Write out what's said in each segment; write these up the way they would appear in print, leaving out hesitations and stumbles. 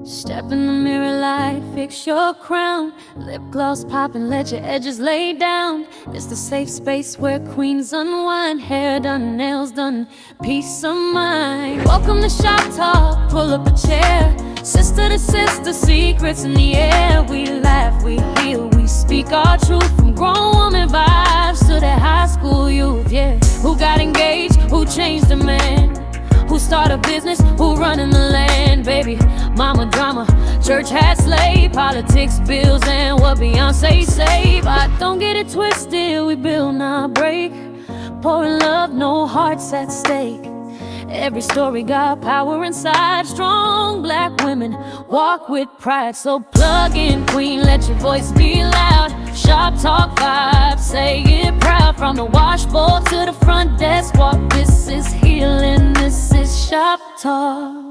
Step in the mirror, light, fix your crown. Lip gloss popping, let your edges lay down. It's the safe space where queens unwind. Hair done, nails done, peace of mind. Welcome to Shop Talk, pull up a chair. Sister to sister, secrets in the air. We laugh, we heal, we speak our truth. From grown woman vibes to the high school youth, yeah. Who got engaged, who changed a man, who start a business, who running the land, baby. Mama drama, church hat slave, politics, bills, and what Beyonce say. But don't get it twisted, we build, not break. Pouring love, no hearts at stake. Every story got power inside. Strong black women walk with pride. So plug in, queen, let your voice be loud. Shop Talk vibes, say it proud. From the washboard to the front desk walk, this is healing, this is Shop Talk.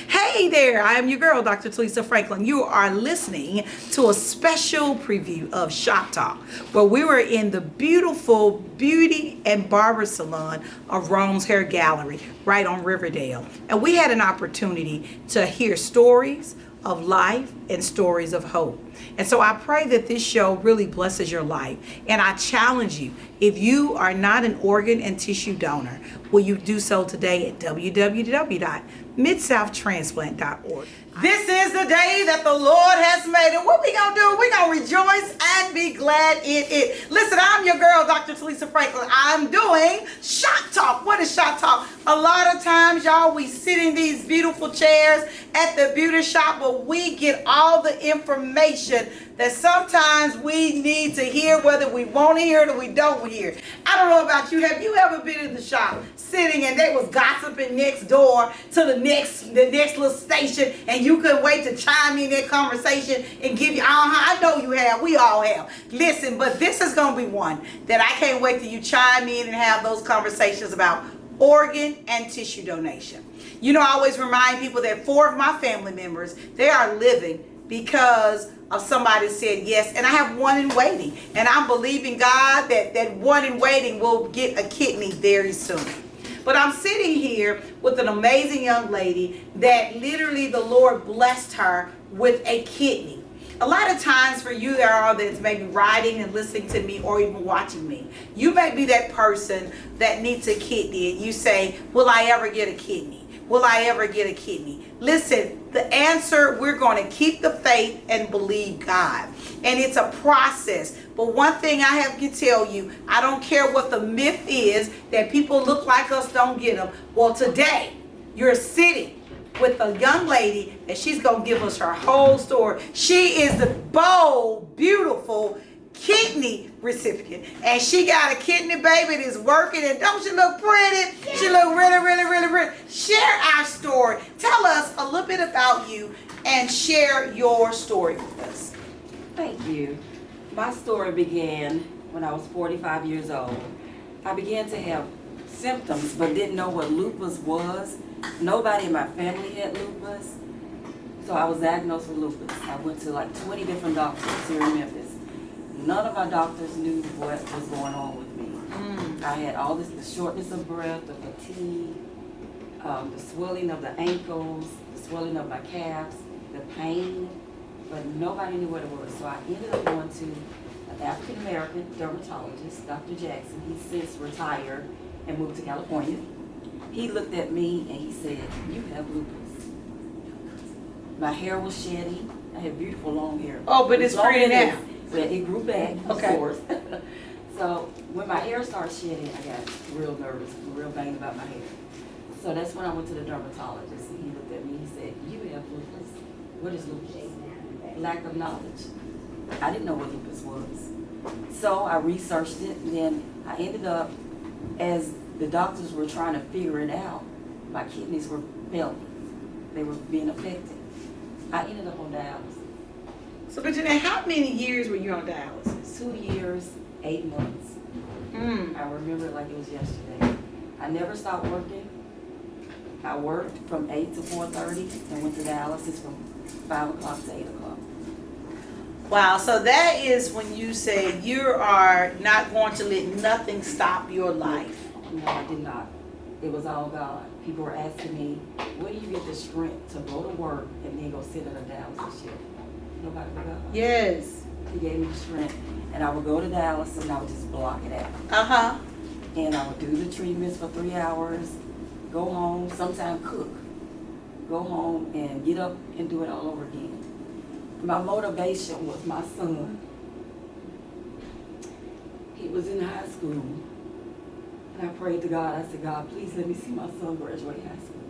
Hey there, I am your girl, Dr. Talisa Franklin. You are listening to a special preview of Shop Talk, where we were in the beautiful beauty and barber salon of Rome's Hair Gallery right on Riverdale. And we had an opportunity to hear stories of life and stories of hope. And so I pray that this show really blesses your life. And I challenge you, if you are not an organ and tissue donor, will you do so today at www.midsouth.transplant.org. This is the day that the Lord has made. And what we gonna do? We gonna rejoice and be glad in it. Listen, I'm your girl, Dr. Talisa Franklin. I'm doing Shop Talk. What is Shop Talk? A lot of times, y'all, we sit in these beautiful chairs at the beauty shop, but we get all the information that sometimes we need to hear, whether we want to hear it or we don't hear it. I don't know about you. Have you ever been in the shop sitting and they was gossiping next door to the next little station, and you couldn't wait to chime in that conversation and give you, I know you have. We all have. Listen, but this is going to be one that I can't wait till you chime in and have those conversations about organ and tissue donation. You know, I always remind people that 4 of my family members, they are living because of somebody said yes, and I have one in waiting, and I'm believing God that one in waiting will get a kidney very soon. But I'm sitting here with an amazing young lady that literally the Lord blessed her with a kidney. A lot of times for you there are that's maybe riding and listening to me or even watching me, you may be that person that needs a kidney and you say, will I ever get a kidney? Will I ever get a kidney? Listen, the answer, we're going to keep the faith and believe God. And it's a process. But one thing I have to tell you, I don't care what the myth is that people look like us don't get them. Well, today, you're sitting with a young lady and she's going to give us her whole story. She is the bold, beautiful kidney recipient, and she got a kidney baby that's working, and don't she look pretty? She look really, really, really, really. Share our story. Tell us a little bit about you and share your story with us. Thank you. My story began when I was 45 years old. I began to have symptoms but didn't know what lupus was. Nobody in my family had lupus, so I was diagnosed with lupus. I went to like 20 different doctors here in Memphis. None of my doctors knew what was going on with me. I had all this, the shortness of breath, the fatigue, the swelling of the ankles, the swelling of my calves, the pain, but nobody knew what it was. So I ended up going to an African-American dermatologist, Dr. Jackson. He's since retired and moved to California. He looked at me and he said, you have lupus. My hair was shedding. I had beautiful long hair. Oh, but it's pretty now. But it grew back, of Okay. course. So when my hair started shedding, I got real nervous, real vain about my hair. So that's when I went to the dermatologist, and he looked at me and he said, you have lupus. What is lupus? Lack of knowledge. I didn't know what lupus was. So I researched it, and then I ended up, as the doctors were trying to figure it out, my kidneys were failing. They were being affected. I ended up on dialysis. So, but Jeanette, how many years were you on dialysis? 2 years, 8 months. I remember it like it was yesterday. I never stopped working. I worked from 8 to 4:30 and went to dialysis from 5 o'clock to 8 o'clock. Wow, so that is when you say you are not going to let nothing stop your life. No, I did not. It was all God. people were asking me, where do you get the strength to go to work and then go sit in a dialysis chair? Nobody but God. Yes. He gave me the strength. And I would go to Dallas and I would just block it out. Uh-huh. And I would do the treatments for 3 hours, go home, sometimes cook, go home and get up and do it all over again. My motivation was my son. He was in high school. And I prayed to God, I said, God, please let me see my son graduate high school.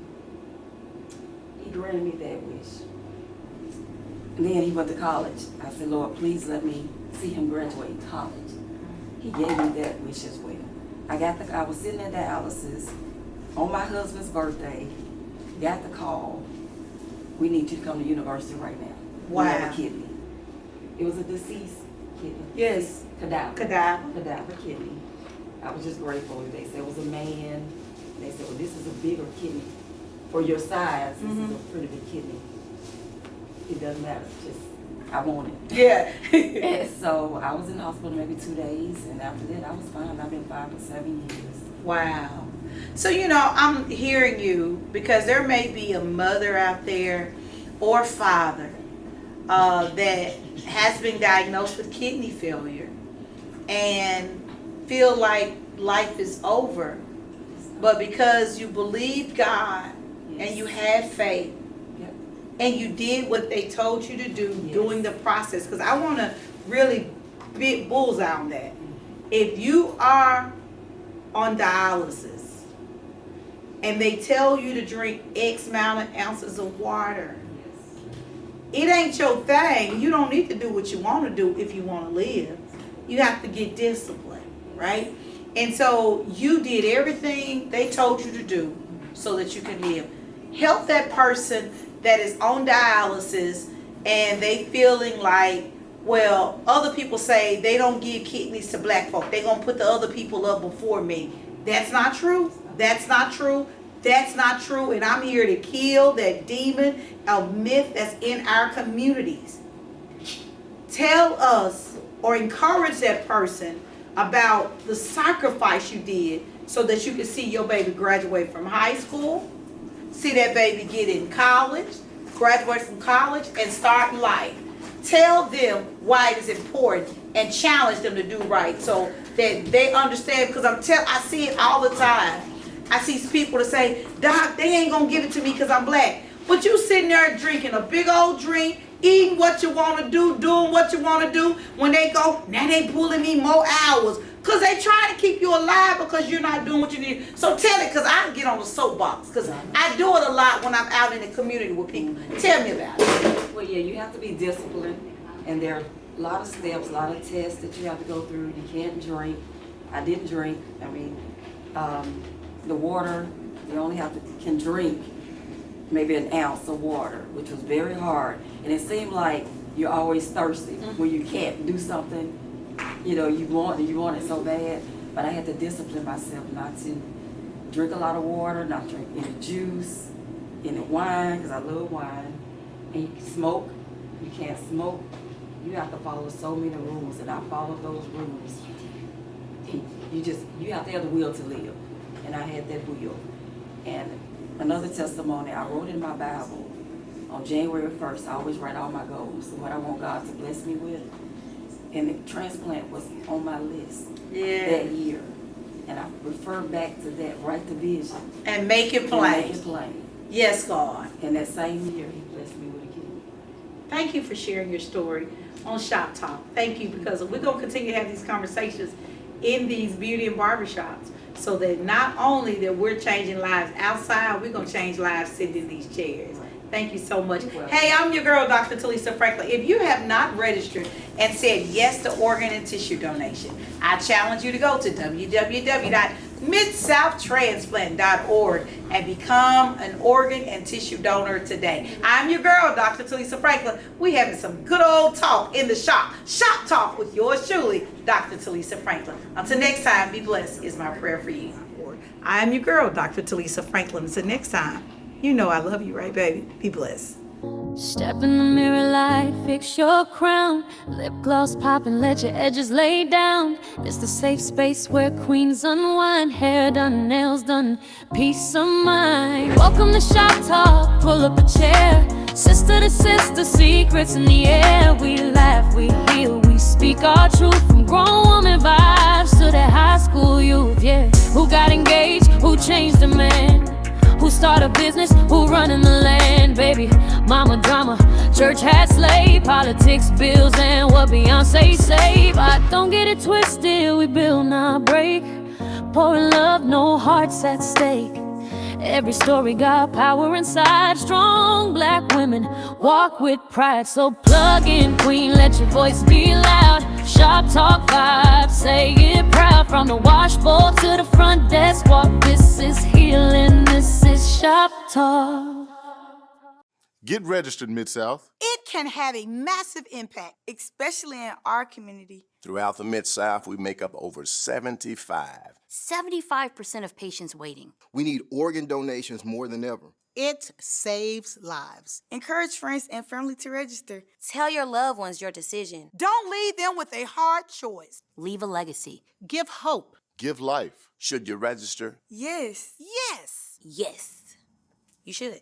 He granted me that wish. And then he went to college. I said, Lord, please let me see him graduate college. He gave me that wish as well. I was sitting in dialysis on my husband's birthday, got the call, we need you to come to university right now. Wow. We have a kidney. It was a deceased kidney. Yes. Cadaver kidney. I was just grateful. They said it was a man. They said, well, this is a bigger kidney. For your size, this is a pretty big kidney. It doesn't matter. It's just, I want it. Yeah. And so I was in the hospital maybe 2 days, and after that, I was fine. I've been fine for 7 years. Wow. So, you know, I'm hearing you because there may be a mother out there or father that has been diagnosed with kidney failure and feel like life is over. But because you believed God and you had faith, and you did what they told you to do during the process. Because I want to really big bullseye on that. If you are on dialysis and they tell you to drink X amount of ounces of water, it ain't your thing. You don't need to do what you want to do if you want to live. You have to get disciplined, right? And so you did everything they told you to do so that you can live. Help that person that is on dialysis and they feeling like, well, other people say they don't give kidneys to black folk. They're going to put the other people up before me. That's not true. That's not true. That's not true. And I'm here to kill that demon of myth that's in our communities. Tell us or encourage that person about the sacrifice you did so that you can see your baby graduate from high school, see that baby get in college, graduate from college, and start life. Tell them why it is important and challenge them to do right so that they understand. Because I see it all the time. I see people that say, Doc, they ain't gonna give it to me because I'm black. But you sitting there drinking a big old drink, eating what you want to do, doing what you want to do. When they go, now they pulling me more hours. Because they trying to keep you alive because you're not doing what you need. So tell it, because I get on the soapbox. Because I do it a lot when I'm out in the community with people. Tell me about it. Well, yeah, you have to be disciplined. And there are a lot of steps, a lot of tests that you have to go through. You can't drink. I didn't drink. I mean, the water, you only can drink maybe an ounce of water, which was very hard. And it seemed like you're always thirsty when you can't do something. You know, you want it so bad, but I had to discipline myself not to drink a lot of water, not drink any juice, any wine, because I love wine. And you smoke, you can't smoke. You have to follow so many rules, and I followed those rules. You have to have the will to live, and I had that will. And another testimony, I wrote in my Bible on January 1st, I always write all my goals and what I want God to bless me with. And the transplant was on my list that year. And I refer back to that, write the vision. And make it plain. Make it plain. Yes, God. And that same year, he blessed me with a kidney. Thank you for sharing your story on Shop Talk. Thank you, because we're going to continue to have these conversations in these beauty and barbershops so that not only that we're changing lives outside, we're going to change lives sitting in these chairs. Thank you so much. Hey, I'm your girl, Dr. Talisa Franklin. If you have not registered and said yes to organ and tissue donation, I challenge you to go to www.MidSouthTransplant.org and become an organ and tissue donor today. I'm your girl, Dr. Talisa Franklin. We having some good old talk in the shop. Shop Talk with yours truly, Dr. Talisa Franklin. Until next time, be blessed is my prayer for you. I am your girl, Dr. Talisa Franklin. Until next time. You know I love you, right, baby? Be blessed. Step in the mirror, light, fix your crown. Lip gloss popping, let your edges lay down. It's the safe space where queens unwind. Hair done, nails done, peace of mind. Welcome to Shop Talk, pull up a chair. Sister to sister, secrets in the air. We laugh, we heal, we speak our truth. From grown woman vibes to that high school youth, yeah. Who got engaged, who changed a man, who start a business, who running the land, baby. Mama drama, church hat slave, politics, bills, and what Beyonce say. But don't get it twisted, we build, not break. Pouring love, no hearts at stake. Every story got power inside. Strong black women walk with pride. So plug in, queen, let your voice be loud. Shop Talk vibes, say it proud. From the washboard to the front desk walk. This is healing, this is Shop Talk. Get registered, Mid-South. It can have a massive impact, especially in our community. Throughout the Mid-South, we make up over 75% of patients waiting. We need organ donations more than ever. It saves lives. Encourage friends and family to register. Tell your loved ones your decision. Don't leave them with a hard choice. Leave a legacy. Give hope. Give life. Should you register? Yes. Yes. Yes, you should.